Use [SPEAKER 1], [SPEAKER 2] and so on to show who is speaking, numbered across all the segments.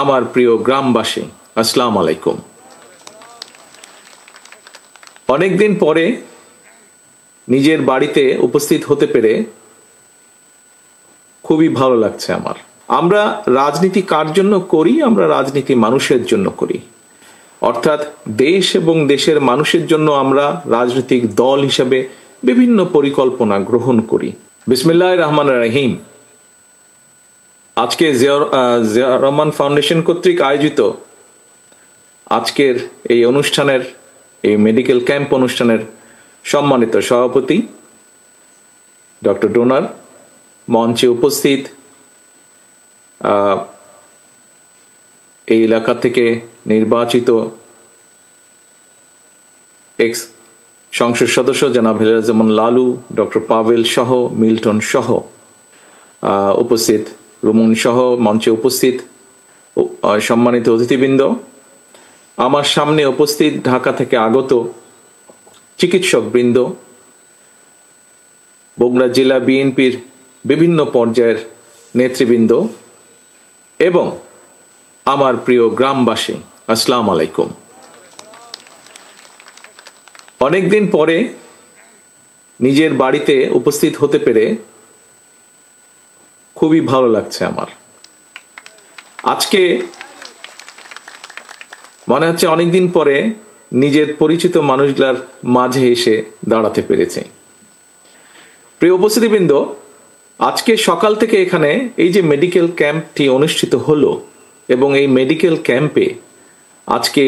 [SPEAKER 1] আমার প্রিয় গ্রামবাসী, আসসালামু আলাইকুম। অনেকদিন পরে নিজের বাড়িতে উপস্থিত হতে পেরে খুবই ভালো লাগছে আমার। আমরা রাজনীতি কার জন্য করি? আমরা রাজনীতি মানুষের জন্য করি। অর্থাৎ দেশ এবং দেশের মানুষের জন্য আমরা রাজনৈতিক দল হিসেবে বিভিন্ন পরিকল্পনা গ্রহণ করি। বিসমিল্লাহির রহমানির রহিম। আজকে জিয়া রহমান ফাউন্ডেশন কর্তৃক আয়োজিত আজকের এই অনুষ্ঠানের, এই মেডিকেল ক্যাম্প অনুষ্ঠানের সম্মানিত সভাপতি ডক্টর ডোনার, মঞ্চে উপস্থিত এই এলাকা থেকে নির্বাচিত এক্স সংসদ সদস্য জনাব হেলালুজ্জামান লালু, ডক্টর পাভেল সহ, মিল্টন সহ উপস্থিত, রুমন সহ মঞ্চে উপস্থিত সম্মানিত অতিথিবৃন্দ, আমার সামনে উপস্থিত ঢাকা থেকে আগত চিকিৎসক বৃন্দ, বগুড়া জেলা বিএনপির বিভিন্ন পর্যায়ের নেতৃবৃন্দ এবং আমার প্রিয় গ্রামবাসী, আসসালামু আলাইকুম। অনেকদিন পরে নিজের বাড়িতে উপস্থিত হতে পেরে খুবই ভালো লাগছে আমার। আজকে মনে হচ্ছে অনেকদিন পরে নিজের পরিচিত মানুষগুলার মাঝে এসে দাঁড়াতে পেরেছে। প্রিয় উপস্থিতিবৃন্দ, আজকে সকাল থেকে এখানে এই যে মেডিকেল ক্যাম্পটি অনুষ্ঠিত হলো এবং এই মেডিকেল ক্যাম্পে আজকে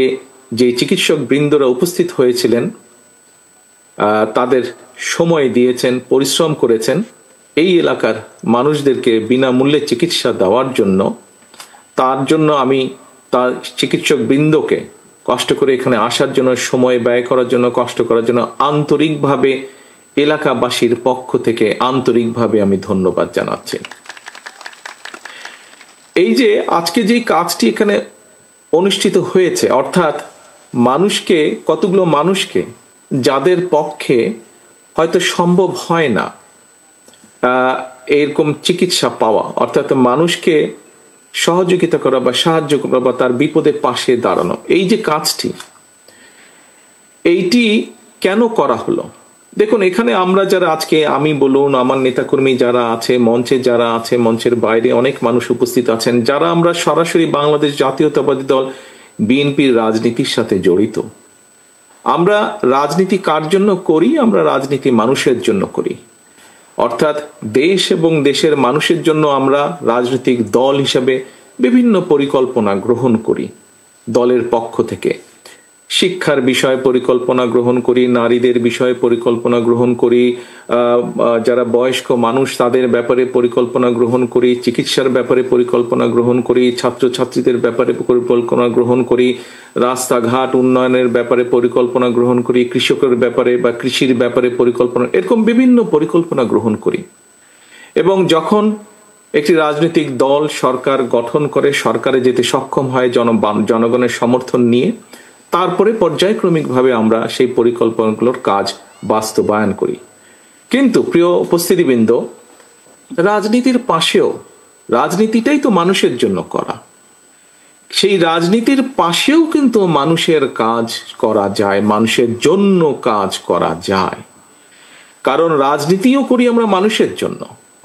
[SPEAKER 1] যে চিকিৎসক বৃন্দরা উপস্থিত হয়েছিলেন, তাদের সময় দিয়েছেন, পরিশ্রম করেছেন এই এলাকার মানুষদেরকে বিনামূল্যে চিকিৎসা দেওয়ার জন্য। তার জন্য আমি তার চিকিৎসক বৃন্দকে কষ্ট করে এখানে আসার জন্য, সময় ব্যয় করার জন্য, কষ্ট করার জন্য আন্তরিকভাবে এলাকাবাসীর পক্ষ থেকে আন্তরিকভাবে আমি ধন্যবাদ জানাচ্ছি। এই যে আজকে যে কাজটি এখানে অনুষ্ঠিত হয়েছে, অর্থাৎ মানুষকে, কতগুলো মানুষকে যাদের পক্ষে হয়তো সম্ভব হয় না এরকম চিকিৎসা পাওয়া, অর্থাৎ মানুষকে সহযোগিতা করা বা সাহায্য করা বা তার বিপদে পাশে দাঁড়ানো, এই যে কাজটি, এইটি কেন করা হলো? দেখুন, এখানে আমরা যারা আজকে, আমি বলুন, আমার নেতাকর্মী যারা আছে, মঞ্চে যারা আছে, মঞ্চের বাইরে অনেক মানুষ উপস্থিত আছেন যারা আমরা সরাসরি বাংলাদেশ জাতীয়তাবাদী দল বিএনপির রাজনীতির সাথে জড়িত। আমরা রাজনীতি কার জন্য করি? আমরা রাজনীতি মানুষের জন্য করি। অর্থাৎ দেশ এবং দেশের মানুষের জন্য আমরা রাজনৈতিক দল হিসেবে বিভিন্ন পরিকল্পনা গ্রহণ করি দলের পক্ষ থেকে। শিক্ষার বিষয়ে পরিকল্পনা গ্রহণ করি, নারীদের বিষয়ে পরিকল্পনা গ্রহণ করি, যারা বয়স্ক মানুষ তাদের ব্যাপারে পরিকল্পনা গ্রহণ করি, চিকিৎসার ব্যাপারে পরিকল্পনা গ্রহণ করি, ছাত্রছাত্রীদের ব্যাপারে পরিকল্পনা গ্রহণ করি, রাস্তাঘাট উন্নয়নের ব্যাপারে পরিকল্পনা গ্রহণ করি, কৃষকের ব্যাপারে বা কৃষির ব্যাপারে পরিকল্পনা, এরকম বিভিন্ন পরিকল্পনা গ্রহণ করি। এবং যখন একটি রাজনৈতিক দল সরকার গঠন করে, সরকারে যেতে সক্ষম হয় জনগণের সমর্থন নিয়ে, তারপরে পর্যায়ক্রমিকভাবে আমরা সেই পরিকল্পনাগুলোর কাজ বাস্তবায়ন করি। কিন্তু প্রিয় উপস্থিতিবৃন্দ, রাজনীতির পাশেও, রাজনীতিটাই তো মানুষের জন্য করা, সেই রাজনীতির পাশেও কিন্তু মানুষের কাজ করা যায়, মানুষের জন্য কাজ করা যায়। কারণ রাজনীতিও করি আমরা মানুষের জন্য,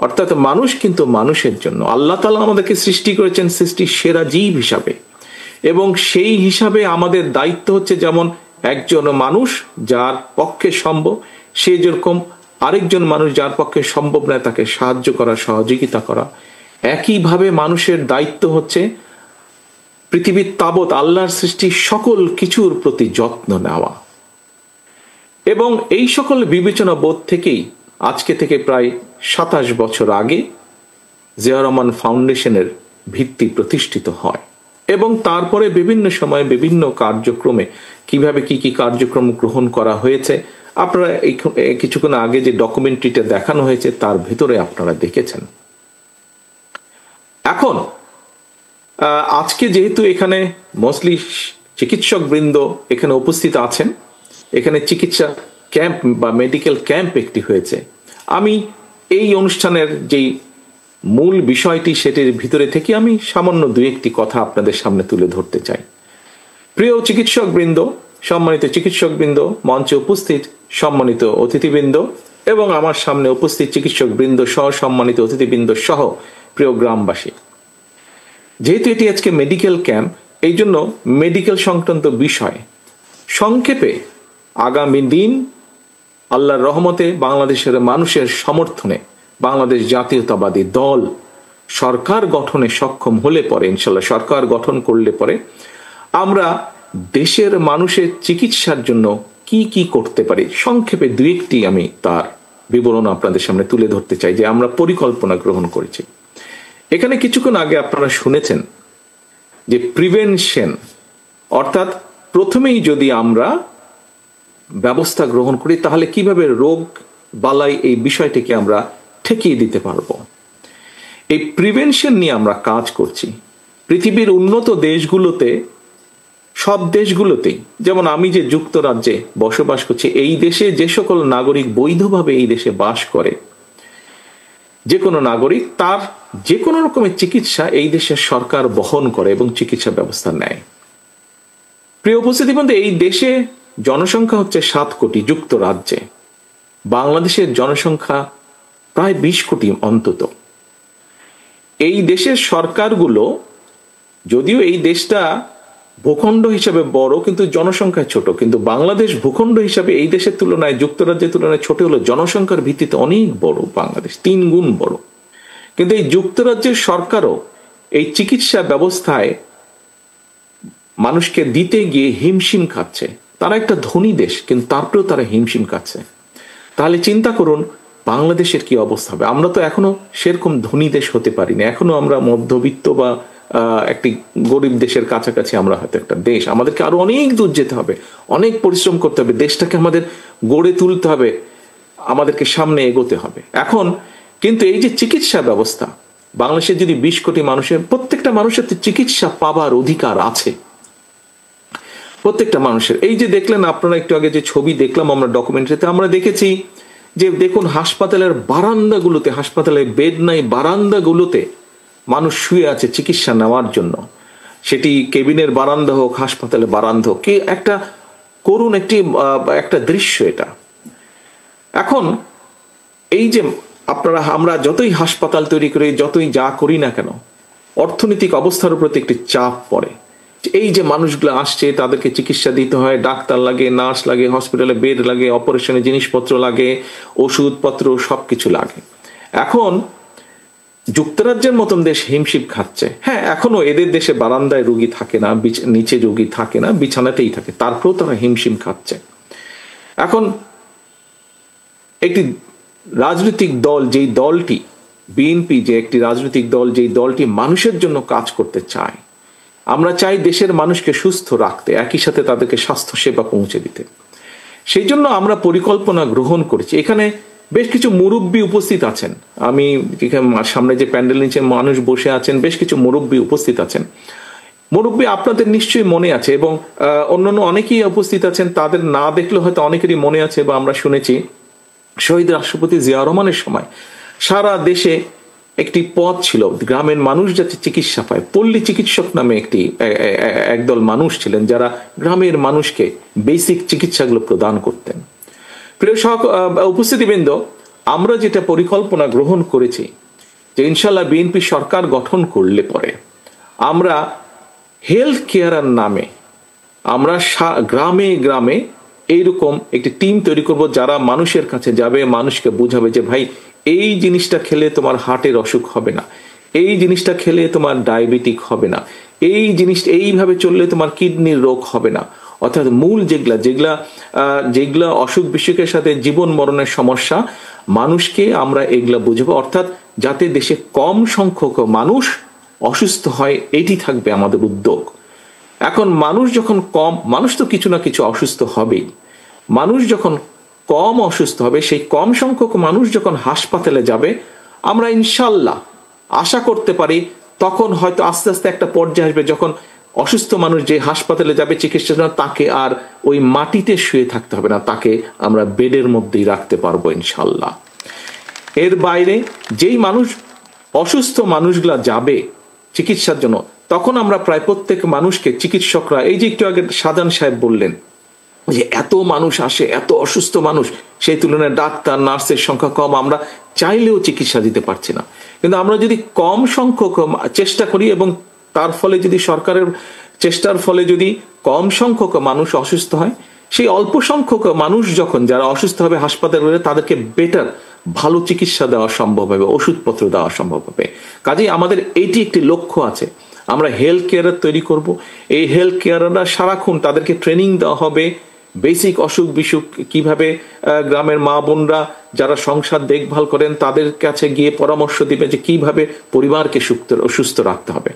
[SPEAKER 1] অর্থাৎ মানুষ কিন্তু মানুষের জন্য। আল্লাহ তাআলা আমাদেরকে সৃষ্টি করেছেন সৃষ্টির সেরা জীব হিসাবে, এবং সেই হিসাবে আমাদের দায়িত্ব হচ্ছে, যেমন একজন মানুষ যার পক্ষে সম্ভব, সে যেরকম আরেকজন মানুষ যার পক্ষে সম্ভব নয় তাকে সাহায্য করা, সহযোগিতা করা, একইভাবে মানুষের দায়িত্ব হচ্ছে পৃথিবীর তাবৎ আল্লাহর সৃষ্টি সকল কিছুর প্রতি যত্ন নেওয়া। এবং এই সকল বিবেচনা বোধ থেকেই আজকে থেকে প্রায় 27 বছর আগে জিয়া রহমান ফাউন্ডেশনের ভিত্তি প্রতিষ্ঠিত হয়। এবং তারপরে বিভিন্ন সময় বিভিন্ন কার্যক্রমে কিভাবে কি কি কার্যক্রম গ্রহণ করা হয়েছে আপনারা কিছুক্ষণ আগে যে ডকুমেন্টারিটা দেখানো হয়েছে তার ভিতরে আপনারা দেখেছেন। এখন আজকে যেহেতু এখানে মোস্টলি চিকিৎসক বৃন্দ এখানে উপস্থিত আছেন, এখানে চিকিৎসা ক্যাম্প বা মেডিকেল ক্যাম্প একটি হয়েছে, আমি এই অনুষ্ঠানের যেই মূল বিষয়টি, সেটির ভিতরে থেকে আমি সামান্য দুই একটি কথা আপনাদের সামনে তুলে ধরতে চাই। প্রিয় চিকিৎসকবৃন্দ, সম্মানিত চিকিৎসকবৃন্দ, মঞ্চে উপস্থিত সম্মানিত অতিথিবৃন্দ এবং আমার সামনে উপস্থিত চিকিৎসকবৃন্দ সহ সম্মানিত অতিথিবৃন্দ সহ প্রিয় গ্রামবাসী, যেহেতু এটি আজকে মেডিকেল ক্যাম্প, এই জন্য মেডিকেল সংক্রান্ত বিষয় সংক্ষেপে আগামী দিন আল্লাহর রহমতে বাংলাদেশের মানুষের সমর্থনে বাংলাদেশ জাতীয়তাবাদী দল সরকার গঠনে সক্ষম হলে পরে, ইনশাল্লাহ সরকার গঠন করলে পরে আমরা দেশের মানুষের চিকিৎসার জন্য কি কি করতে পারি সংক্ষেপে দুই একটি আমি তার বিবরণ আপনাদের সামনে তুলে ধরতে চাই যে আমরা পরিকল্পনা গ্রহণ করেছি। এখানে কিছুক্ষণ আগে আপনারা শুনেছেন যে প্রিভেনশন, অর্থাৎ প্রথমেই যদি আমরা ব্যবস্থা গ্রহণ করি তাহলে কিভাবে রোগ বালাই এই বিষয়টিকে আমরা ঠেকিয়ে দিতে পারবো। এই প্রিভেনশন নিয়ে আমরা কাজ করছি। পৃথিবীর উন্নত দেশগুলোতে, সব দেশগুলোতেই, যেমন আমি যে যুক্তরাজ্যে বসবাস করছি, এই দেশে যে সকল নাগরিক বৈধভাবে এই দেশে বাস করে, যে কোনো নাগরিক তার যে কোনো রকমের চিকিৎসা এই দেশের সরকার বহন করে এবং চিকিৎসা ব্যবস্থা নেয়। প্রিয় উপস্থিতি বন্ধু, এই দেশে জনসংখ্যা হচ্ছে 7 কোটি। যুক্তরাজ্যে বাংলাদেশের জনসংখ্যা প্রায় 20 কোটি অন্তত। এই দেশের সরকারগুলো, যদিও এই দেশটা ভূখণ্ড হিসাবে বড় কিন্তু জনসংখ্যায় ছোট, কিন্তু বাংলাদেশ ভূখণ্ড হিসাবে এই দেশের তুলনায়, যুক্তরাজ্যের তুলনায় ছোট হলো, জনসংখ্যার ভিত্তিতে অনেক বড়, বাংলাদেশ 3 গুণ বড়। কিন্তু এই যুক্তরাজ্যের সরকারও এই চিকিৎসা ব্যবস্থায় মানুষকে দিতে গিয়ে হিমশিম খাচ্ছে। তারা একটা ধনী দেশ, কিন্তু তারপরেও তারা হিমশিম খাচ্ছে। তাহলে চিন্তা করুন বাংলাদেশের কি অবস্থা হবে। আমরা তো এখনো সেরকম ধনী দেশ হতে পারিনি, এখনো আমরা মধ্যবিত্ত বা একটি গরিব দেশের কাছাকাছি আমরা হয়তো একটা দেশ। আমাদেরকে আরো অনেক দূর যেতে হবে, অনেক পরিশ্রম করতে হবে, দেশটাকে আমাদের গড়ে তুলতে হবে, আমাদেরকে সামনে এগোতে হবে। এখন কিন্তু এই যে চিকিৎসা ব্যবস্থা, বাংলাদেশে যদি 20 কোটি মানুষের, প্রত্যেকটা মানুষের চিকিৎসা পাবার অধিকার আছে, প্রত্যেকটা মানুষের। এই যে দেখলেন আপনারা একটু আগে যে ছবি দেখলাম আমরা ডকুমেন্টারিতে, আমরা দেখেছি যে দেখুন হাসপাতালের বারান্দাগুলোতে, হাসপাতালে বেড নাই, বারান্দাগুলোতে মানুষ শুয়ে আছে চিকিৎসা নেওয়ার জন্য। সেটি কেবিনের বারান্দা হোক, হাসপাতালের বারান্দা হোক, কি একটা করুণ একটা দৃশ্য এটা। এখন এই যে আমরা যতই হাসপাতাল তৈরি করি, যতই যা করি না কেন, অর্থনৈতিক অবস্থার উপর একটি চাপ পড়ে। এই যে মানুষগুলো আসছে, তাদেরকে চিকিৎসা দিতে হয়, ডাক্তার লাগে, নার্স লাগে, হসপিটালে বেড লাগে, অপারেশনের জিনিসপত্র লাগে, ওষুধপত্র সবকিছু লাগে। এখন যুক্তরাজ্যের মতন দেশ হিমশিম খাচ্ছে। হ্যাঁ, এখনো এদের দেশে বারান্দায় রোগী থাকে না, নিচে রোগী থাকে না, বিছানাতেই থাকে, তারপরেও তারা হিমশিম খাচ্ছে। এখন একটি রাজনৈতিক দল, যেই দলটি বিএনপি, যে একটি রাজনৈতিক দল, যেই দলটি মানুষের জন্য কাজ করতে চায়, আমরা চাই দেশের মানুষকে সুস্থ রাখতে, একই সাথে তাদেরকে স্বাস্থ্য সেবা পৌঁছে দিতে। সেই জন্য আমরা পরিকল্পনা গ্রহণ করেছি। এখানে বেশ কিছু মুরব্বী উপস্থিত আছেন, আমি সামনে যে প্যান্ডেল নিচে মানুষ বসে আছেন, বেশ কিছু মুরব্বী উপস্থিত আছেন। মুরব্বী আপনাদের নিশ্চয়ই মনে আছে, এবং অন্যান্য অনেকেই উপস্থিত আছেন, তাদের না দেখলে হয়তো অনেকেরই মনে আছে বা আমরা শুনেছি, শহীদ রাষ্ট্রপতি জিয়া রহমানের সময় সারা দেশে একটি পদ ছিল, গ্রামের মানুষ যাতে চিকিৎসা পায়। পল্লী চিকিৎসক নামে একদল মানুষ ছিলেন, যারা গ্রামের মানুষকে বেসিক চিকিৎসাগুলো প্রদান করতেন। প্রিয় উপস্থিতিবৃন্দ, আমরা যেটা পরিকল্পনা গ্রহণ করেছি যে ইনশাল্লাহ বিএনপি সরকার গঠন করলে পরে আমরা হেলথ কেয়ারের নামে আমরা গ্রামে গ্রামে এইরকম একটি টিম তৈরি করব, যারা মানুষের কাছে যাবে, মানুষকে বুঝাবে যে ভাই এই জিনিসটা খেলে তোমার হার্টের অসুখ হবে না, এই জিনিসটা খেলে তোমার ডায়াবেটিক হবে না, এই জিনিসটা এইভাবে চললে তোমার কিডনির রোগ হবে না। অর্থাৎ মূল যেগুলা অসুখ বিসুখের সাথে জীবন মরণের সমস্যা, মানুষকে আমরা এগুলা বুঝবো, অর্থাৎ যাতে দেশে কম সংখ্যক মানুষ অসুস্থ হয়, এটি থাকবে আমাদের উদ্যোগ। এখন মানুষ তো কিছু না কিছু অসুস্থ হবেই। মানুষ যখন কম অসুস্থ হবে, সেই কম সংখ্যক মানুষ যখন হাসপাতালে যাবে, আমরা ইনশাল্লাহ আশা করতে পারি তখন হয়তো আস্তে আস্তে একটা পর্যায়ে আসবে যখন অসুস্থ মানুষ যে হাসপাতালে যাবে চিকিৎসার জন্য, তাকে আর ওই মাটিতে শুয়ে থাকতে হবে না, তাকে আমরা বেডের মধ্যেই রাখতে পারবো ইনশাল্লাহ। এর বাইরে যেই মানুষ অসুস্থ মানুষগুলা যাবে চিকিৎসার জন্য, তখন আমরা প্রায় প্রত্যেক মানুষকে চিকিৎসকরা, এই যে একটু আগে শাহজাহান সাহেব বললেন যে এত মানুষ আসে, এত অসুস্থ মানুষ, সেই তুলনায় ডাক্তার নার্সের সংখ্যা কম, আমরা চাইলেও চিকিৎসা দিতে পারছি না। কিন্তু আমরা যদি কম সংখ্যক চেষ্টা করি এবং তার ফলে যদি সরকারের চেষ্টার ফলে যদি কম সংখ্যক মানুষ অসুস্থ হয়, সেই অল্প সংখ্যক মানুষ যখন যারা অসুস্থ হবে হাসপাতালে, তাদেরকে বেটার ভালো চিকিৎসা দেওয়া সম্ভব হবে, ওষুধপত্র দেওয়া সম্ভব হবে। কাজেই আমাদের এইটি একটি লক্ষ্য আছে, আমরা হেলথ কেয়ার তৈরি করব। এই হেলথ কেয়াররা সারাক্ষণ তাদেরকে ট্রেনিং দেওয়া হবে বেসিক অসুখ বিসুখ কিভাবে, গ্রামের মা বোনরা যারা সংসার দেখভাল করেন তাদের কাছে গিয়ে পরামর্শ দিবে যে কিভাবে পরিবারকে সুস্থ রাখতে হবে।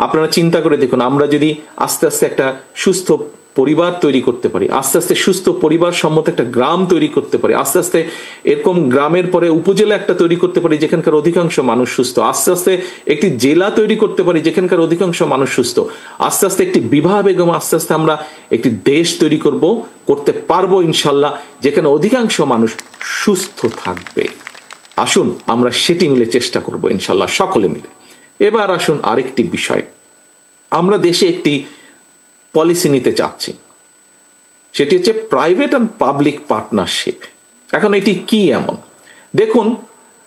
[SPEAKER 1] আপনারা চিন্তা করে দেখুন, আমরা যদি আস্তে আস্তে একটা সুস্থ পরিবার তৈরি করতে পারি, আস্তে আস্তে সুস্থ পরিবার সম্মত একটা গ্রাম তৈরি করতে পারি, আস্তে আস্তে এরকম গ্রামের পরে উপজেলা একটা তৈরি করতে পারি যেখানকার অধিকাংশ মানুষ সুস্থ, আস্তে আস্তে একটি জেলা তৈরি করতে পারি যেখানকার অধিকাংশ মানুষ সুস্থ, আস্তে আস্তে একটি বিভাগ এবং আস্তে আস্তে আমরা একটি দেশ তৈরি করতে পারবো ইনশাল্লাহ, যেখানে অধিকাংশ মানুষ সুস্থ থাকবে। আসুন আমরা সেটি মিলে চেষ্টা করব ইনশাল্লাহ, সকলে মিলে। এবার আসুন আরেকটি বিষয়, আমরা দেশে একটি পলিসি নিতে চাচ্ছি, সেটি হচ্ছে প্রাইভেট অ্যান্ড পাবলিক পার্টনারশিপ। এখন এটি কি এমন দেখুন,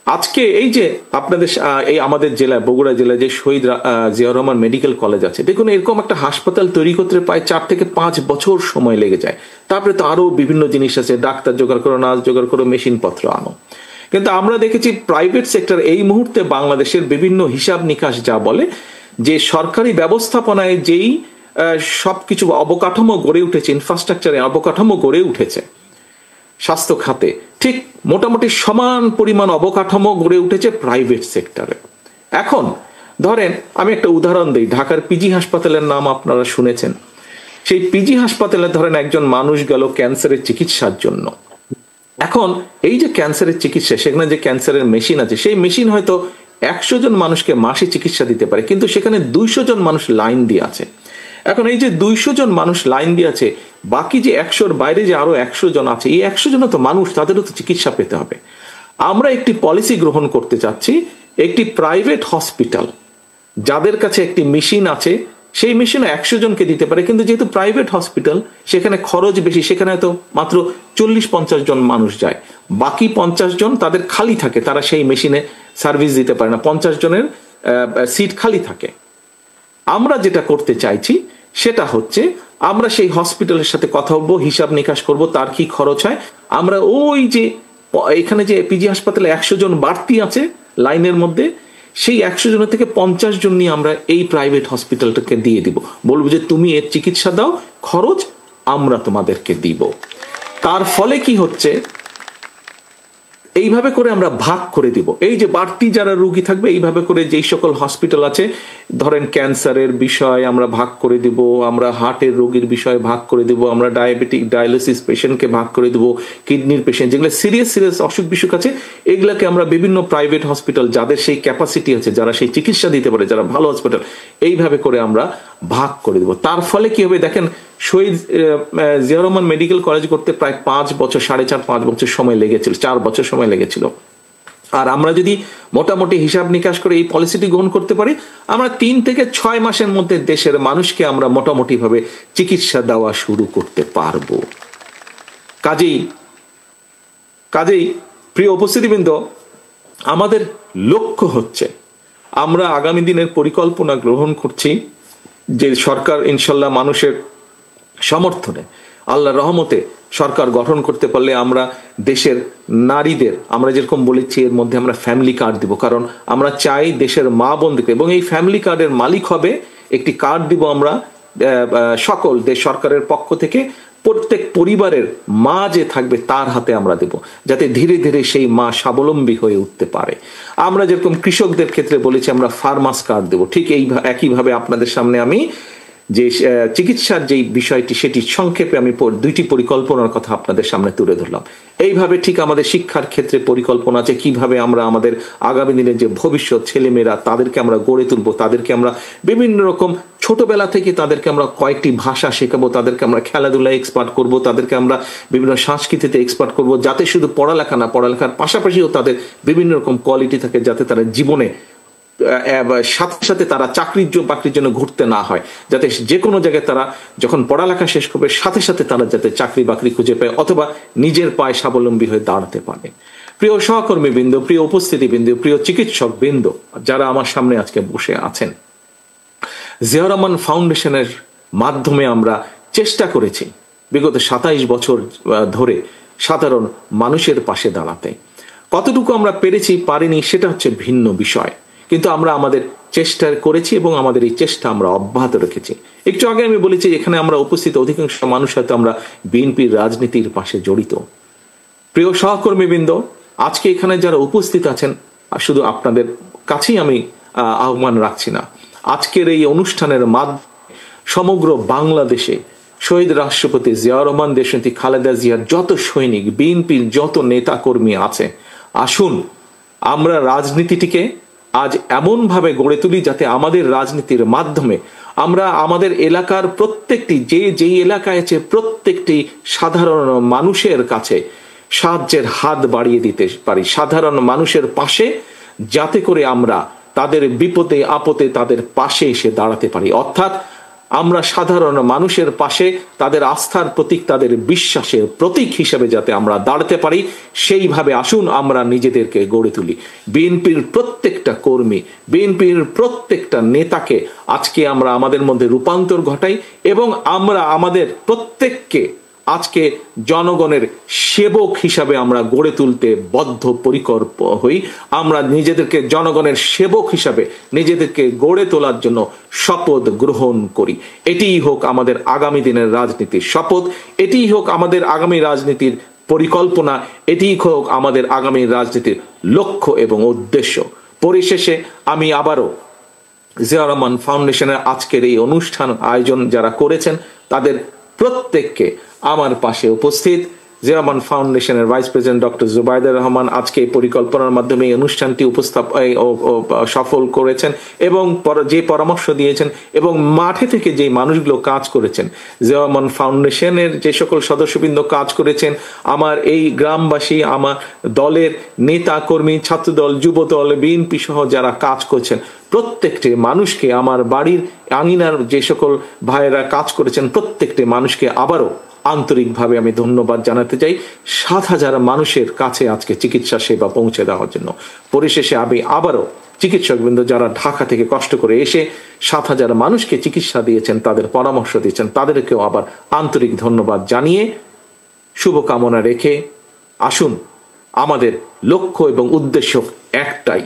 [SPEAKER 1] আজকে এই যে আপনাদের এই আমাদের জেলায়, বগুড়া জেলায় যে শহীদ জিয়াউর রহমান মেডিকেল কলেজ আছে, দেখুন এরকম একটা হাসপাতাল তৈরি করতে প্রায় 4 থেকে 5 বছর সময় লেগে যায়। তারপরে তো আরো বিভিন্ন জিনিস আছে, ডাক্তার জোগাড় করো, নার্স জোগাড় করো, মেশিনপত্র আনো। কিন্তু আমরা দেখেছি প্রাইভেট সেক্টর এই মুহূর্তে বাংলাদেশের বিভিন্ন হিসাব নিকাশ যা বলে যে সরকারি ব্যবস্থাপনায় যেই সবকিছু অবকাঠামো গড়ে উঠেছে, ইনফ্রাস্ট্রাকচারে অবকাঠামো গড়ে উঠেছে স্বাস্থ্য খাতে, ঠিক মোটামুটি সমান পরিমাণ অবকাঠামো গড়ে উঠেছে প্রাইভেট সেক্টরে। এখন ধরেন আমি একটা উদাহরণ দিই, ঢাকার পিজি হাসপাতালের নাম আপনারা শুনেছেন। সেই পিজি হাসপাতালে ধরেন একজন মানুষ গেল ক্যান্সারের চিকিৎসার জন্য। এখন এই যে ক্যান্সারের চিকিৎসা, সেখানে যে ক্যান্সারের মেশিন আছে, সেই মেশিন হয়তো 100 জন মানুষকে মাসে চিকিৎসা দিতে পারে, কিন্তু সেখানে 200 জন মানুষ লাইন দিয়ে আছে। এখন এই যে 200 জন মানুষ লাইন দিয়ে আছে, বাকি যে 100-র বাইরে যে আরো 100 জন আছে, এই 100 জন তো মানুষ, তাদেরও তো চিকিৎসা পেতে হবে। আমরা একটি পলিসি গ্রহণ করতে চাচ্ছি, একটি প্রাইভেট হসপিটাল যাদের কাছে একটি মেশিন আছে, সেই মেশিন 100 জনকে দিতে পারে, কিন্তু যেহেতু প্রাইভেট হসপিটাল সেখানে খরচ বেশি, সেখানে হয়তো মাত্র 40-50 জন মানুষ যায়, বাকি 50 জন তাদের খালি থাকে, তারা সেই মেশিনে সার্ভিস দিতে পারে না, 50 জনের সিট খালি থাকে। আমরা যেটা করতে চাইছি সেটা হচ্ছে, আমরা সেই হসপিটালের সাথে কথা বলবো, হিসাব নিকাশ করব তার কি খরচ হয়। আমরা ওই যে এখানে যে পিজি হাসপাতালে 100 জন বাড়তি আছে লাইনের মধ্যে, সেই 100 জনের থেকে 50 জন নিয়ে আমরা এই প্রাইভেট হসপিটালটাকে দিয়ে দিব, বলবো যে তুমি এর চিকিৎসা দাও, খরচ আমরা তোমাদেরকে দিব। তার ফলে কি হচ্ছে, এইভাবে করে আমরা ভাগ করে দিব, এই যে বাড়তি যারা রোগী থাকবে, এইভাবে করে যেই সকল হসপিটাল আছে, ধরেন ক্যান্সারের বিষয় আমরা ভাগ করে দিব, আমরা হার্টের রোগীর বিষয় ভাগ করে দিব, আমরা ডায়াবেটিক ডায়ালিসিস পেশেন্টকে ভাগ করে দিব, কিডনির পেশেন্ট, যেগুলো সিরিয়াস অসুখ বিসুখ আছে, এগুলাকে আমরা বিভিন্ন প্রাইভেট হসপিটাল যাদের সেই ক্যাপাসিটি আছে, যারা সেই চিকিৎসা দিতে পারে, যারা ভালো হসপিটাল, এইভাবে করে আমরা ভাগ করে দেব। তার ফলে কি হবে দেখেন, শহীদ জিয়াউর রহমান মেডিকেল কলেজ করতে প্রায় 5 বছর, 4.5-5 বছর সময় লেগেছিল, 4 বছর সময় লেগেছিল। আর আমরা যদি মোটামুটি হিসাব নিকাশ করে এই পলিসিটি গ্রহণ করতে পারি, আমরা 3 থেকে 6 মাসের মধ্যে দেশের মানুষকে আমরা মোটামুটি ভাবে চিকিৎসা দেওয়া শুরু করতে পারবো। কাজেই প্রিয় উপস্থিতিবৃন্দ, আমাদের লক্ষ্য হচ্ছে, আমরা আগামী দিনের পরিকল্পনা গ্রহণ করছি যে সরকার ইনশাল্লাহ মানুষের সমর্থনে, আল্লাহর রহমতে সরকার গঠন করতে পারলে আমরা দেশের নারীদের, আমরা যেরকম বলেছি এর মধ্যে আমরা ফ্যামিলি কার্ড দিব, কারণ আমরা চাই দেশের মা বোনদেরকে, এবং এই ফ্যামিলি কার্ডের মালিক হবে, একটি কার্ড দিব আমরা সকল দেশ সরকারের পক্ষ থেকে, প্রত্যেক পরিবারের মা যে থাকবে তার হাতে আমরা দেব, যাতে ধীরে ধীরে সেই মা স্বাবলম্বী হয়ে উঠতে পারে। আমরা যেরকম কৃষকদের ক্ষেত্রে বলেছি আমরা ফার্মার্স কার্ড দেব, ঠিক একইভাবে আপনাদের সামনে আমি যে চিকিৎসার যে বিষয়টি, সেটি সংক্ষেপে আমি 2টি পরিকল্পনার কথা আপনাদের সামনে তুলে ধরলাম। এইভাবে ঠিক আমাদের শিক্ষার ক্ষেত্রে পরিকল্পনা আছে, কিভাবে আমরা আমাদের আগামী দিনের যে ভবিষ্যৎ ছেলেমেয়েরা, তাদেরকে আমরা গড়ে তুলবো, তাদেরকে আমরা বিভিন্ন রকম ছোটবেলা থেকে তাদেরকে আমরা কয়েকটি ভাষা শেখাবো, তাদেরকে আমরা খেলাধুলায় এক্সপার্ট করব, তাদেরকে আমরা বিভিন্ন সংস্কৃতিতে এক্সপার্ট করব, যাতে শুধু পড়ালেখা না, পড়ালেখার পাশাপাশিও তাদের বিভিন্ন রকম কোয়ালিটি থাকে, যাতে তারা জীবনে সাথে সাথে তারা বাকরির জন্য ঘুরতে না হয়, যাতে যে কোনো জায়গায় তারা যখন পড়ালেখা শেষ করবে সাথে সাথে তারা যাতে চাকরি বাকরি খুঁজে পায় অথবা নিজের পায়ে স্বাবলম্বী হয়ে দাঁড়াতে পারে। প্রিয় সহকর্মীবৃন্দ, প্রিয় উপস্থিতিবৃন্দ, প্রিয় চিকিৎসক বৃন্দ যারা আমার সামনে আজকে বসে আছেন, জিয়াউর রহমান ফাউন্ডেশনের মাধ্যমে আমরা চেষ্টা করেছি বিগত 27 বছর ধরে সাধারণ মানুষের পাশে দাঁড়াতে। কতটুকু আমরা পেরেছি পারিনি সেটা হচ্ছে ভিন্ন বিষয়, কিন্তু আমরা আমাদের চেষ্টা করেছি এবং আমাদের এই চেষ্টা আমরা অব্যাহত রেখেছি। একটু আগে আমি বলেছি এখানে আমরা উপস্থিত অধিকাংশ মানুষ হয়তো আমরা বিএনপির রাজনীতির পাশে জড়িত। প্রিয় সহকর্মীবৃন্দ, আজকে এখানে যারা উপস্থিত আছেন শুধু আপনাদের কাছেই আমি আহ্বান রাখছি না, আজকের এই অনুষ্ঠানের মাধ্যমে সমগ্র বাংলাদেশে শহীদ রাষ্ট্রপতি জিয়াউর রহমান, দেশনেত্রী খালেদা জিয়ার যত সৈনিক, বিএনপির যত নেতা কর্মী আছে, আসুন আমরা রাজনীতিটিকে আজ এমন ভাবে গড়ে তুলি যাতে আমাদের রাজনীতির মাধ্যমে আমরা আমাদের এলাকার প্রত্যেকটি যেই এলাকায় আছে প্রত্যেকটি সাধারণ মানুষের কাছে সাহায্যের হাত বাড়িয়ে দিতে পারি, সাধারণ মানুষের পাশে, যাতে করে আমরা তাদের বিপদে আপদে তাদের পাশে এসে দাঁড়াতে পারি। অর্থাৎ আমরা সাধারণ মানুষের পাশে তাদের আস্থার প্রতীক, তাদের বিশ্বাসের প্রতীক হিসেবে যাতে আমরা দাঁড়াতে পারি, সেইভাবে আসুন আমরা নিজেদেরকে গড়ে তুলি। বিএনপির প্রত্যেকটা কর্মী, বিএনপির প্রত্যেকটা নেতাকে আজকে আমরা আমাদের মধ্যে রূপান্তর ঘটাই এবং আমরা আমাদের প্রত্যেককে আজকে জনগণের সেবক হিসাবে আমরা গড়ে তুলতে বদ্ধপরিকর হই। আমরা নিজেদেরকে জনগণের সেবক হিসাবে নিজেদেরকে গড়ে তোলার জন্য শপথ গ্রহণ করি। এটিই হোক আমাদের আগামী দিনের রাজনীতির শপথ, এটিই হোক আমাদের আগামী রাজনীতির পরিকল্পনা, এটিই হোক আমাদের আগামী রাজনীতির লক্ষ্য এবং উদ্দেশ্য। পরিশেষে আমি আবারও জিয়াউর রহমান ফাউন্ডেশনের আজকের এই অনুষ্ঠান আয়োজন যারা করেছেন তাদের প্রত্যেককে আমার পাশে উপস্থিত জিয়াউর রহমান ফাউন্ডেশনের vice president doctor Zubaidur Rahman আজকে এই পরিকল্পনার মাধ্যমে এই অনুষ্ঠানটি সফল করেছেন এবং যে পরামর্শ দিয়েছেন এবং মাঠে থেকে যে মানুষগুলো কাজ করেছেন, জিয়াউর রহমান ফাউন্ডেশনের যে সকল সদস্যবৃন্দ কাজ করেছেন, আমার এই গ্রামবাসী, আমার দলের নেতা কর্মী, ছাত্রদল, যুবদল, বিএনপি সহ যারা কাজ করছেন, প্রত্যেকটি মানুষকে, আমার বাড়ির আঙিনার যে সকল ভাইয়েরা কাজ করেছেন প্রত্যেকটি মানুষকে আবারও আন্তরিকভাবে আমি ধন্যবাদ জানাতে চাই 7,000 মানুষের কাছে আজকে চিকিৎসা সেবা পৌঁছে দেওয়ার জন্য। পরিশেষে আমি আবারও চিকিৎসকবৃন্দ যারা ঢাকা থেকে কষ্ট করে এসে 7,000 মানুষকে চিকিৎসা দিয়েছেন, তাদের পরামর্শ দিয়েছেন, তাদেরকেও আবার আন্তরিক ধন্যবাদ জানিয়ে শুভকামনা রেখে আসুন আমাদের লক্ষ্য এবং উদ্দেশ্য একটাই,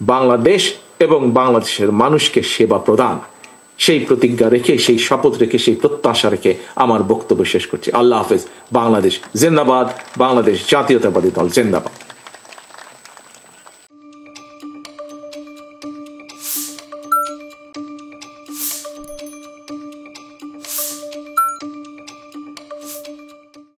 [SPEAKER 1] বাংলাদেশ এবং বাংলাদেশের মানুষকে সেবা প্রদান। সেই প্রতিজ্ঞা রেখে, সেই শপথ রেখে, সেই প্রত্যাশা রেখে আমার বক্তব্য শেষ করছি। আল্লাহ হাফেজ। বাংলাদেশ জিন্দাবাদ, বাংলাদেশ জাতীয়তাবাদী দল জিন্দাবাদ।